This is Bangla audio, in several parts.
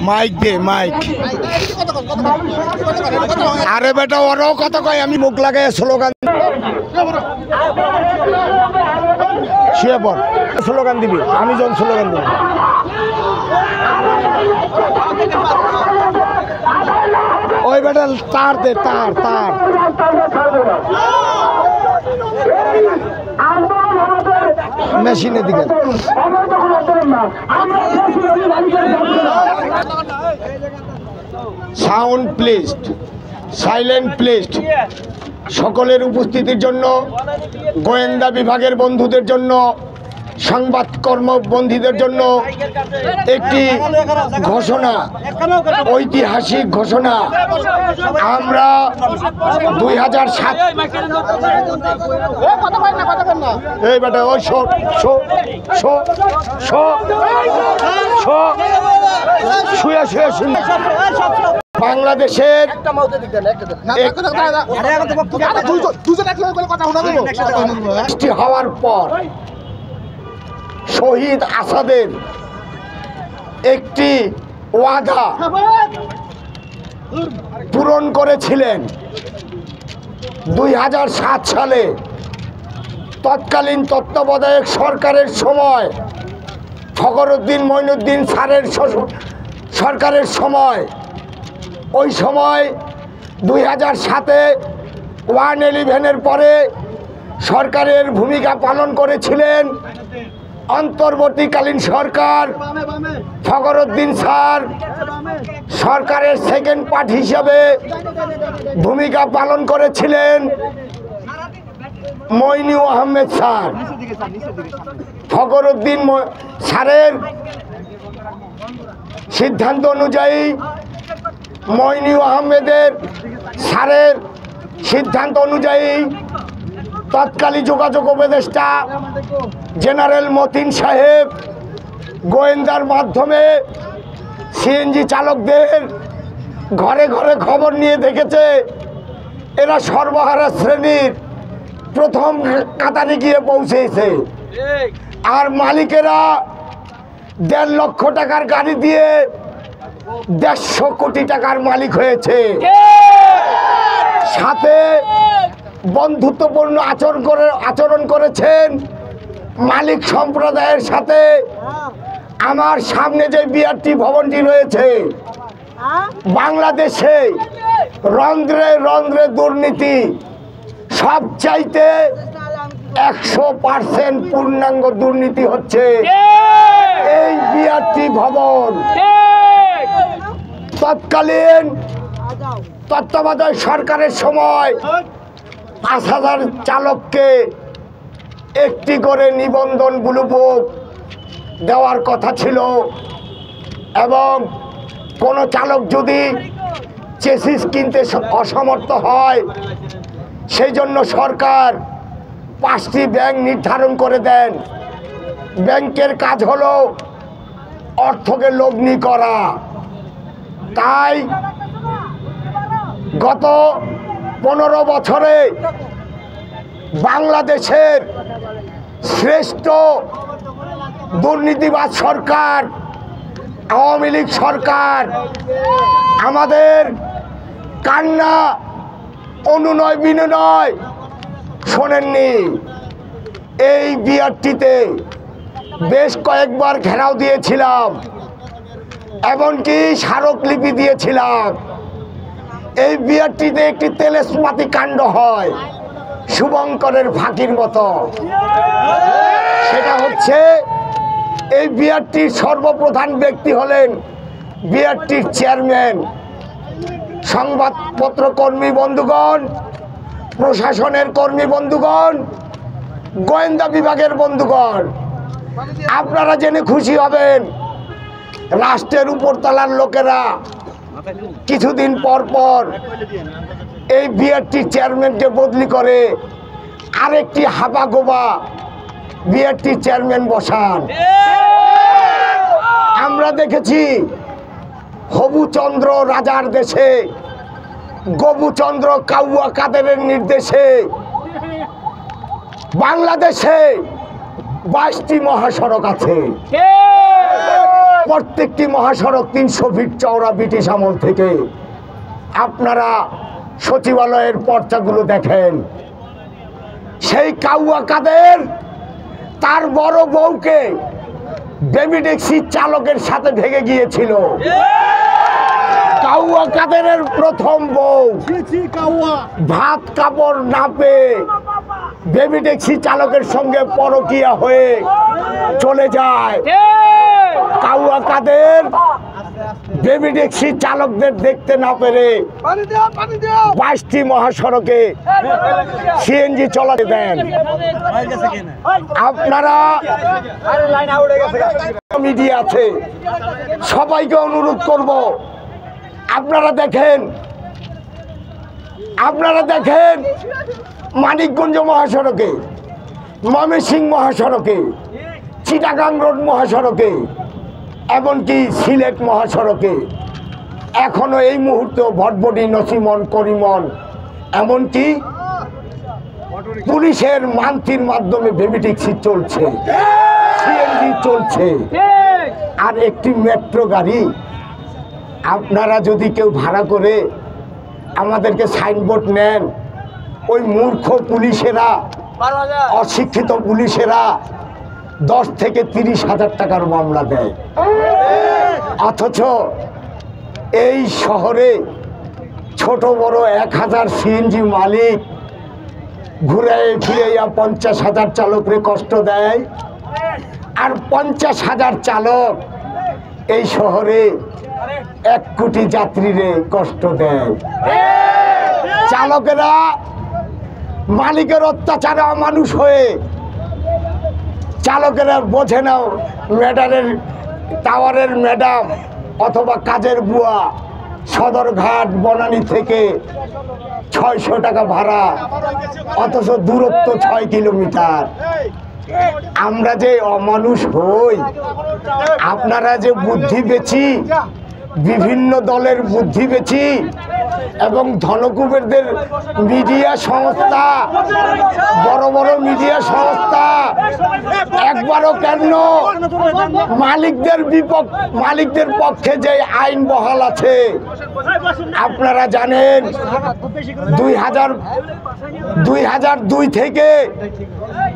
মাইক দে মাইক। আরে বেটা ওরাও কত কয়, আমি মুখ লাগাই স্লোগান শুয়ে পড়, স্লোগান দিবি, আমি যখন স্লোগান দিব। ওই বেটা তার দে, তার তার মেশিনের দিকে। Sound placed, silent placed. সকলের উপস্থিতির জন্য, গোয়েন্দা বিভাগের বন্ধুদের জন্য, সংবাদ কর্মবন্ধীদের জন্য একটি ঘোষণা, ঐতিহাসিক ঘোষণা। আমরা 2007 এই বেটা ওই শুয়ে শুয়ে শুনে বাংলাদেশের হওয়ার পর শহীদ আসাদের একটি ওয়াদা পূরণ করেছিলেন 2007 সালে তৎকালীন তত্ত্বাবধায়ক সরকারের সময়, ফখরুদ্দিন মঈনুদ্দিন স্যারের সরকারের সময়। ওই সময় 2007-এ 111-এর পরে সরকারের ভূমিকা পালন করেছিলেন অন্তর্বর্তীকালীন সরকার। ফখরুদ্দিন স্যার সরকারের সেকেন্ড পার্ট হিসেবে ভূমিকা পালন করেছিলেন মইনু আহমেদ স্যার। ফখরুদ্দিন স্যারের সিদ্ধান্ত অনুযায়ী, মইনু আহমেদের স্যারের সিদ্ধান্ত অনুযায়ী তৎকালীন যোগাযোগ উপদেষ্টা জেনারেল মতিন সাহেব গোয়েন্দার মাধ্যমে সিএনজি চালকদের ঘরে ঘরে খবর নিয়ে দেখেছে এরা সর্বহারা শ্রেণীর প্রথম কাতারে গিয়ে পৌঁছেছে। আর মালিকেরা 1.5 লক্ষ টাকার গাড়ি দিয়ে 150 কোটি টাকার মালিক হয়েছে। সাথে বন্ধুত্বপূর্ণ আচরণ করেছেন মালিক সম্প্রদায়ের সাথে। আমার সামনে যে বিআরটি ভবনটি রয়েছে, বাংলাদেশে রন্ধ্রে রন্ধ্রে দুর্নীতি, সবচাইতে 100% পূর্ণাঙ্গ দুর্নীতি হচ্ছে এই বিআরটি ভবন। তৎকালীন তত্ত্বাবধায়ক সরকারের সময় 5,000 চালককে একটি করে নিবন্ধন ব্লু বুক দেওয়ার কথা ছিল, এবং কোনো চালক যদি চেসিস কিনতে অসমর্থ হয়, সেই জন্য সরকার 5টি ব্যাংক নির্ধারণ করে দেন। ব্যাংকের কাজ হলো অর্থকে লগ্নি করা। তাই গত 15 বছরে বাংলাদেশের শ্রেষ্ঠ দুর্নীতিবাজ সরকার আওয়ামী লীগ সরকার আমাদের কান্না অনুনয় বিনয় শোনেননি। এই বিআরটিতে বেশ কয়েকবার ঘেরাও দিয়েছিলাম, এমনকি স্মারকলিপি দিয়েছিলাম। এই বিআরটিতে একটি তেলেস্মাতি কাণ্ড হয় শুভঙ্করের ফাঁকির মতো। সেটা হচ্ছে, এই বিআরটির সর্বপ্রধান ব্যক্তি হলেন বিআরটির চেয়ারম্যান। সংবাদপত্র কর্মী বন্ধুগণ, প্রশাসনের কর্মী বন্ধুগণ, গোয়েন্দা বিভাগের বন্ধুগণ, আপনারা জেনে খুশি হবেন, রাষ্ট্রের উপরতলার লোকেরা কিছুদিন পর পর এই বিআরটির চেয়ারম্যানকে বদলি করে আরেকটি হাবাগোবা বিআরটির চেয়ারম্যান বসান। আমরা দেখেছি হবুচন্দ্র রাজার দেশে গবুচন্দ্র কাউয়া কাদেরের নির্দেশে বাংলাদেশে 22টি মহাসড়ক আছে। প্রত্যেকটি মহাসড়ক 300 ফিট চওড়া ব্রিটিশ আমল থেকে। আপনারা সচিবালয়ের পর্চাগুলো দেখেন, সেই কাউয়া কাদের তার বড় বউকে বেবি ট্যাক্সি চালকের সাথে ভেগে গিয়েছিল। কাউয়া কাদেরের প্রথম বউ ভাত কাপড় না পেয়ে বেবি ট্যাক্সি চালকের সঙ্গে পরকীয়া হয়ে চলে যায়। কাউয়া কাদের বেবি ট্যাক্সি চালকদের দেখতে না পেরে 22টি মহাসড়কে সিএনজি চলাতে দেন। আপনারা মিডিয়া আছে, সবাইকে অনুরোধ করব, আপনারা দেখেন মানিকগঞ্জ মহাসড়কে, ময়মনসিংহ মহাসড়কে, চিটাগাং রোড মহাসড়কে, এমনকি সিলেট মহাসড়কে এখনো এই মুহূর্তে ভটভটি, নসিমন, করিমন, এমনকি পুলিশের মান্তির মাধ্যমে বেবি ট্যাক্সি চলছে, সিএনজি চলছে। আর একটি মেট্রো গাড়ি আপনারা যদি কেউ ভাড়া করে আমাদেরকে সাইনবোর্ড নেন, ওই মূর্খ পুলিশেরা, অশিক্ষিত পুলিশেরা 10 থেকে 30 হাজার টাকার মামলা দেয়। অথচ এই শহরে ছোট বড় 1000 সিএনজি মালিক ঘুরে ফিরে 50,000 চালকরে কষ্ট দেয়। আর 50,000 চালক এই শহরে 1 কোটি যাত্রীরে কষ্ট দেয়। চালকেরা মালিকের অত্যাচারে অমানুষ হয়ে, চালকেরা বোঝে না ম্যাডারের টাওয়ারের ম্যাডাম অথবা কাজের বুয়া সদরঘাট বনানী থেকে 600 টাকা ভাড়া, অথচ দূরত্ব 6 কিলোমিটার। আমরা যে অমানুষ হই, আপনারা যে বুদ্ধি বেচি, বিভিন্ন দলের বুদ্ধি বেচি এবং ধনকুবেরদের মিডিয়া সংস্থা, বড় বড় মিডিয়া সংস্থা একবারও কেন মালিকদের পক্ষে যে আইন বহাল আছে, আপনারা জানেন 2002 থেকে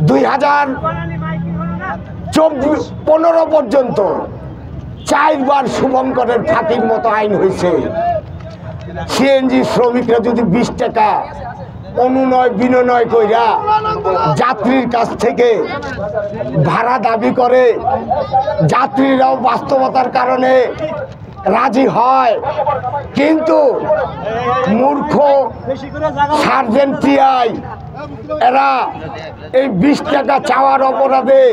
2015 পর্যন্ত 4 বার শুভঙ্করের ফাঁকির মতো আইন হয়েছে। সিএনজি শ্রমিকরা যদি 20 টাকা অনুনয় বিনয় কইরা যাত্রীর কাছ থেকে ভাড়া দাবি করে, যাত্রীরাও বাস্তবতার কারণে রাজি হয়, কিন্তু মূর্খ সার্জেন্ট টিআই এরা এই 20 টাকা চাওয়ার অপরাধে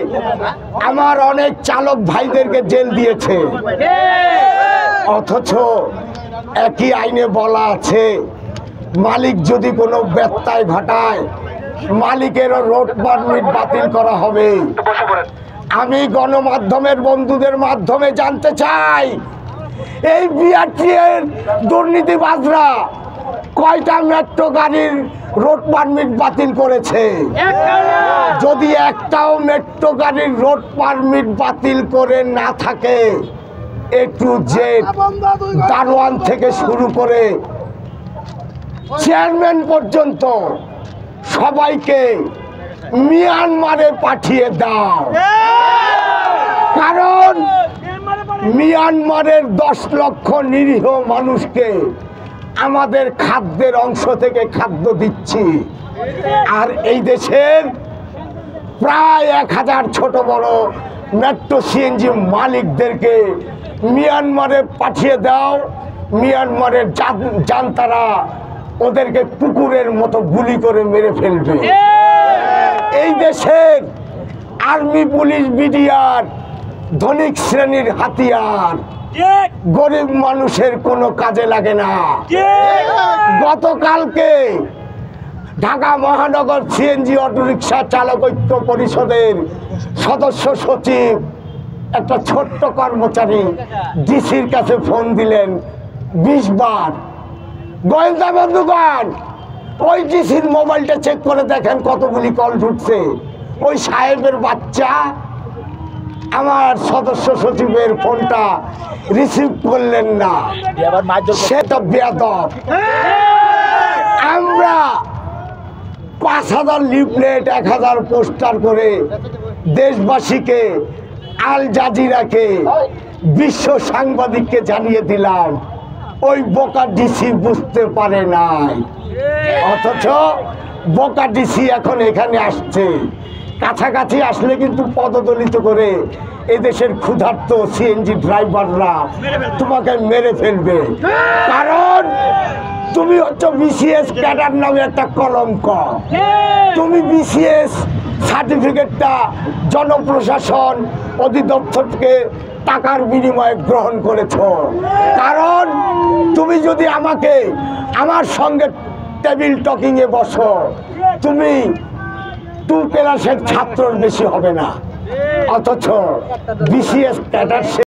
আমার অনেক চালক ভাইদেরকে জেল দিয়েছে। অথচ একই আইনে বলা আছে, মালিক যদি কোনো ব্যত্যয় ঘটায় মালিকেরও রোড পারমিট বাতিল করা হবে। আমি গণমাধ্যমের বন্ধুদের মাধ্যমে জানতে চাই, এই বিআরটিএর দুর্নীতিবাজরা কয়টা মেট্রো গাড়ির রোড পারমিট বাতিল করেছে? যদি একটাও মেট্রো গাড়ির রোড পারমিট বাতিল করে না থাকে, A to Z দারোয়ান থেকে শুরু করে চেয়ারম্যান পর্যন্ত সবাইকে মিয়ানমারে পাঠিয়ে দাও। কারণ মিয়ানমারের 10 লক্ষ নিরীহ মানুষকে আমাদের খাদ্যের অংশ থেকে খাদ্য দিচ্ছি, আর এই দেশের প্রায় 1000 ছোট বড় মেট্রো সিএনজি মালিকদেরকে মিয়ানমারে পাঠিয়ে দাও। মিয়ানমারের জান্তারা ওদেরকে কুকুরের মতো গুলি করে মেরে ফেলবে। এই দেশের আর্মি, পুলিশ, বিডিআর ধনিক শ্রেণীর হাতিয়ার, গরিব মানুষের কোনো কাজে লাগে না। গতকালকে ঢাকা মহানগর সিএনজি অটোরিকশা চালক ঐক্য পরিষদের সদস্য সচিব একটা ছোট্ট কর্মচারী ডিসির কাছে ফোন দিলেন 20 বার। গোয়েন্দা বন্ধুগণ, ওই ডিসির মোবাইলটা চেক করে দেখেন কতগুলি কল ঢুকছে। ওই সাহেবের বাচ্চা আমার সদস্য সচিবের ফোনটা রিসিভ করলেন না, সে তো বেয়াদব। আমরা 5,000 লিফলেট 1,000 পোস্টার করে দেশবাসীকে, আল জাজিরাকে, বিশ্ব সাংবাদিককে জানিয়ে দিলাম, ওই বোকা ডিসি বুঝতে পারে নাই। অথচ বোকা ডিসি এখন এখানে আসছে, কাছাকাছি আসলে কিন্তু পদদলিত করে এদেশের ক্ষুধার্ত সিএনজি ড্রাইভাররা তোমাকে মেরে ফেলবে। কারণ তুমি হচ্ছে বিসিএস ক্যাডার নামে একটা কলঙ্ক। তুমি বিসিএস সার্টিফিকেটটা জনপ্রশাসন অধিদপ্তর থেকে টাকার বিনিময়ে গ্রহণ করেছো। কারণ তুমি যদি আমাকে আমার সঙ্গে টেবিল টকিংয়ে বসো, তুমি 2 ক্লাসের ছাত্রর বেশি হবে না। অথচ বিসিএস ক্যাডার